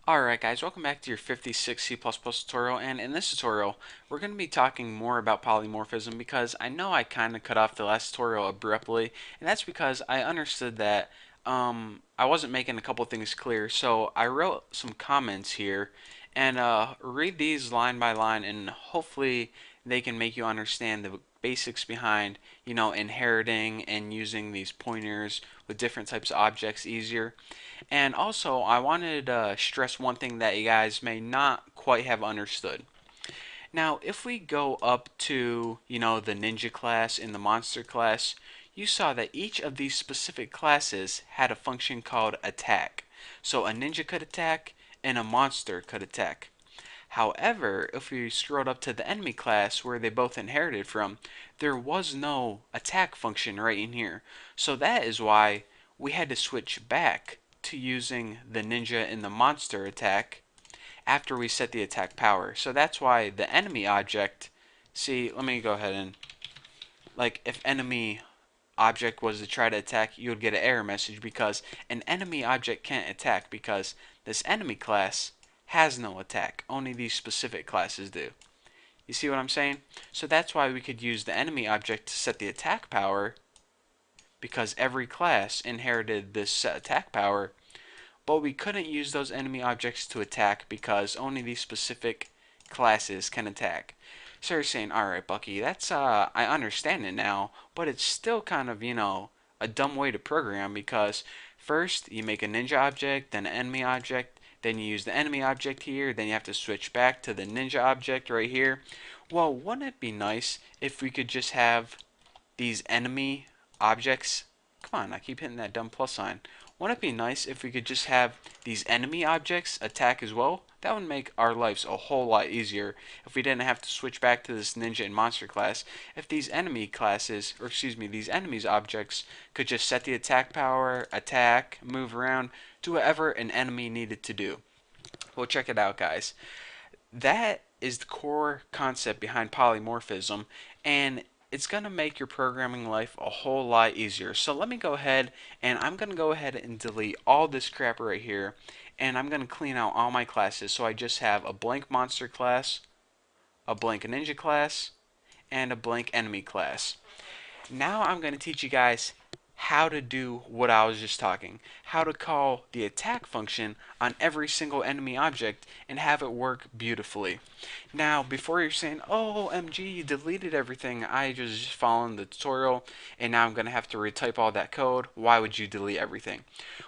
Alright guys, welcome back to your 56 C++ tutorial, and in this tutorial we're going to be talking more about polymorphism because I know I kind of cut off the last tutorial abruptly, and that's because I understood that I wasn't making a couple things clear, so I wrote some comments here and read these line by line, and hopefully they can make you understand the basics behind, inheriting and using these pointers with different types of objects easier. And also, I wanted to stress one thing that you guys may not quite have understood. Now, if we go up to, the ninja class and the monster class, you saw that each of these specific classes had a function called attack. So a ninja could attack and a monster could attack. However, if we scrolled up to the enemy class where they both inherited from, there was no attack function right in here. So that is why we had to switch back to using the ninja and the monster attack after we set the attack power. So that's why the enemy object, see, let me go ahead and, like, if enemy object was to try to attack, you would get an error message because an enemy object can't attack because this enemy class has no attack. Only these specific classes do. You see what I'm saying? So that's why we could use the enemy object to set the attack power, because every class inherited this set attack power, but we couldn't use those enemy objects to attack because only these specific classes can attack. So you're saying, alright Bucky, that's I understand it now, but it's still kind of, a dumb way to program because first you make a ninja object, then an enemy object, then you use the enemy object here, then you have to switch back to the ninja object right here. Well, wouldn't it be nice if we could just have these enemy objects? Come on, I keep hitting that dumb plus sign. Wouldn't it be nice if we could just have these enemy objects attack as well? That would make our lives a whole lot easier if we didn't have to switch back to this ninja and monster class. If these enemy classes, or excuse me, these enemies objects could just set the attack power, attack, move around, do whatever an enemy needed to do. Well, check it out, guys. That is the core concept behind polymorphism, and it's going to make your programming life a whole lot easier. So let me go ahead, and I'm going to go ahead and delete all this crap right here, and I'm going to clean out all my classes. So I just have a blank monster class, a blank ninja class, and a blank enemy class. Now I'm going to teach you guys how to do what I was just talking. How to call the attack function on every single enemy object and have it work beautifully. Now, before you're saying, oh, MG, you deleted everything, I just following the tutorial and now I'm going to have to retype all that code. Why would you delete everything?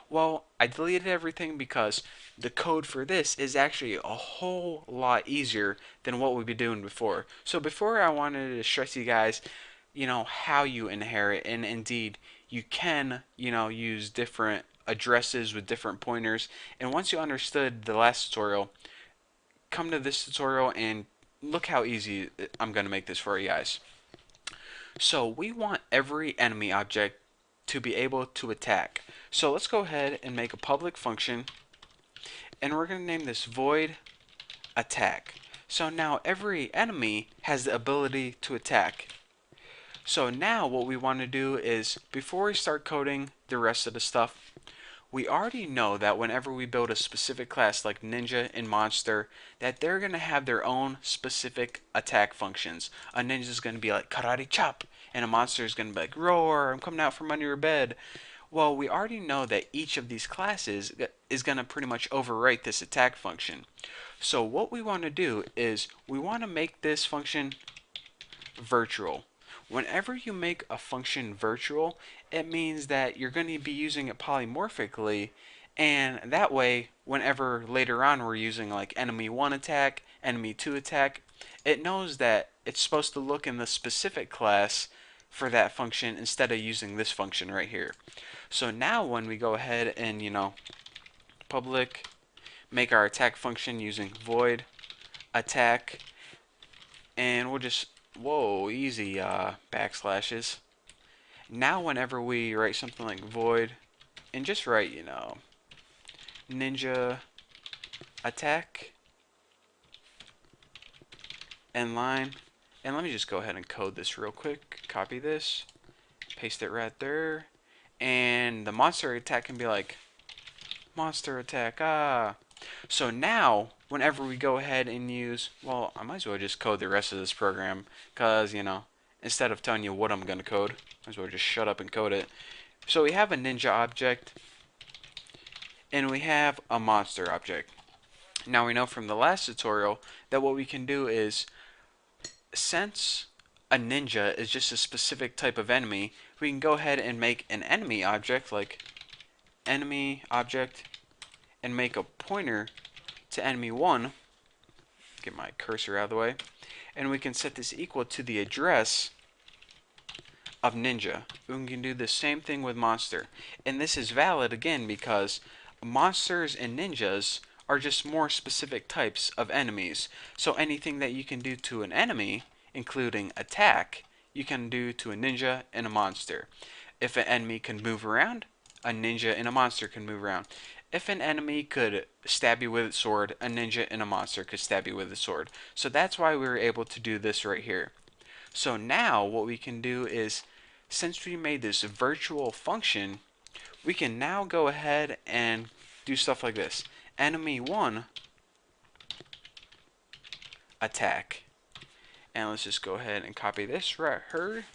Well, I deleted everything because the code for this is actually a whole lot easier than what we've been doing before. So before, I wanted to stress you guys, how you inherit, and indeed you can, use different addresses with different pointers. And once you understood the last tutorial, come to this tutorial and look how easy I'm going to make this for you guys. So we want every enemy object to be able to attack. So let's go ahead and make a public function, and we're going to name this void attack. So now every enemy has the ability to attack. So now what we want to do is, before we start coding the rest of the stuff, we already know that whenever we build a specific class like ninja and monster, that they're going to have their own specific attack functions. A ninja is going to be like karate chop, and a monster is going to be like roar, I'm coming out from under your bed. Well, we already know that each of these classes is going to pretty much overwrite this attack function. So what we want to do is we want to make this function virtual. Whenever you make a function virtual, it means that you're going to be using it polymorphically, and that way, whenever later on we're using like enemy 1 attack, enemy 2 attack, it knows that it's supposed to look in the specific class for that function instead of using this function right here. So now when we go ahead and, public, make our attack function using void attack, and we'll just, whoa, easy backslashes. Now whenever we write something like void, and just write, ninja attack, end line, and let me just go ahead and code this real quick. Copy this, paste it right there, and the monster attack can be like monster attack, So now, whenever we go ahead and use, well, I might as well just code the rest of this program, because, instead of telling you what I'm going to code, might as well just shut up and code it. So we have a ninja object, and we have a monster object. Now we know from the last tutorial that what we can do is, since a ninja is just a specific type of enemy, we can go ahead and make an enemy object, like enemy object, and make a pointer to enemy 1. Get my cursor out of the way. And we can set this equal to the address of ninja. We can do the same thing with monster. And this is valid again because monsters and ninjas are just more specific types of enemies. So anything that you can do to an enemy, including attack, you can do to a ninja and a monster. If an enemy can move around, a ninja and a monster can move around. If an enemy could stab you with its sword, a ninja and a monster could stab you with a sword. So that's why we were able to do this right here. So now what we can do is, since we made this virtual function, we can now go ahead and do stuff like this. Enemy 1 attack. And let's just go ahead and copy this right here.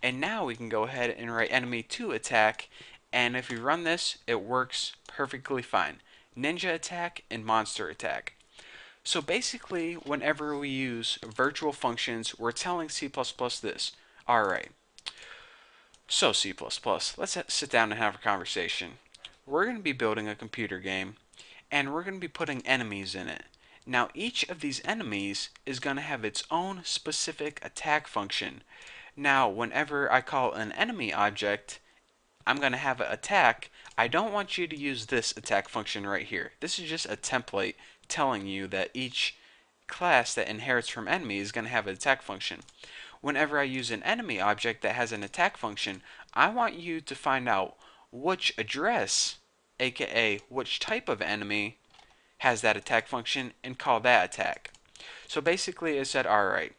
And now we can go ahead and write enemy 2 attack. And if we run this, it works perfectly fine. Ninja attack and monster attack. So basically, whenever we use virtual functions, we're telling C++ this. Alright, so C++, let's sit down and have a conversation. We're going to be building a computer game, and we're going to be putting enemies in it. Now, each of these enemies is going to have its own specific attack function. Now, whenever I call an enemy object, I'm going to have an attack. I don't want you to use this attack function right here. This is just a template telling you that each class that inherits from enemy is going to have an attack function. Whenever I use an enemy object that has an attack function, I want you to find out which address, aka which type of enemy, has that attack function and call that attack. So basically it said, alright,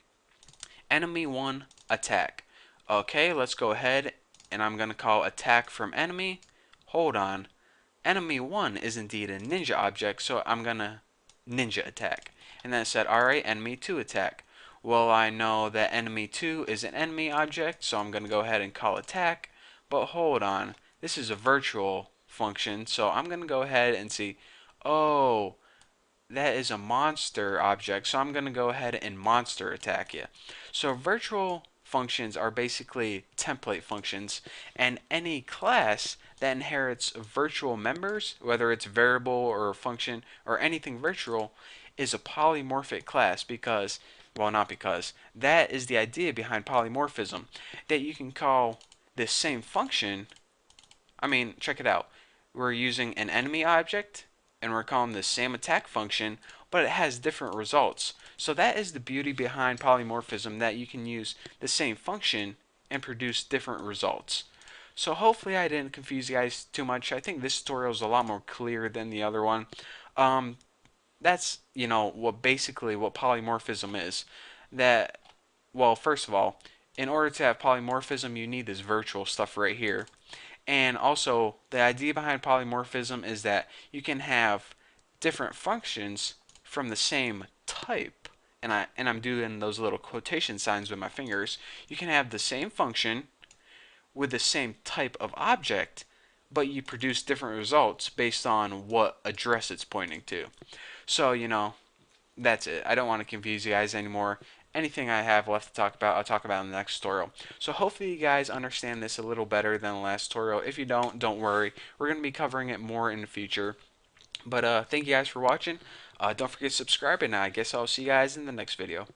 enemy 1 attack. Okay, let's go ahead and I'm going to call attack from enemy. Hold on. Enemy 1 is indeed a ninja object, so I'm going to ninja attack. And then it said, alright, enemy 2 attack. Well, I know that enemy 2 is an enemy object, so I'm going to go ahead and call attack. But hold on. This is a virtual function, so I'm going to go ahead and see, oh, that is a monster object, so I'm going to go ahead and monster attack you. So virtual functions are basically template functions, and any class that inherits virtual members, whether it's variable or a function or anything virtual, is a polymorphic class because, well, not because, that is the idea behind polymorphism, that you can call this same function. I mean, check it out. We're using an enemy object and we're calling the same attack function, but it has different results. So that is the beauty behind polymorphism, that you can use the same function and produce different results. So hopefully I didn't confuse you guys too much. I think this tutorial is a lot more clear than the other one. That's, what basically what polymorphism is. That, well, first of all, in order to have polymorphism, you need this virtual stuff right here. And also, the idea behind polymorphism is that you can have different functions from the same type. And I'm doing those little quotation signs with my fingers. You can have the same function with the same type of object, but you produce different results based on what address it's pointing to. So, that's it. I don't want to confuse you guys anymore. Anything I have left to talk about, I'll talk about in the next tutorial. So hopefully you guys understand this a little better than the last tutorial. If you don't worry. We're going to be covering it more in the future. But thank you guys for watching. Don't forget to subscribe, and I guess I'll see you guys in the next video.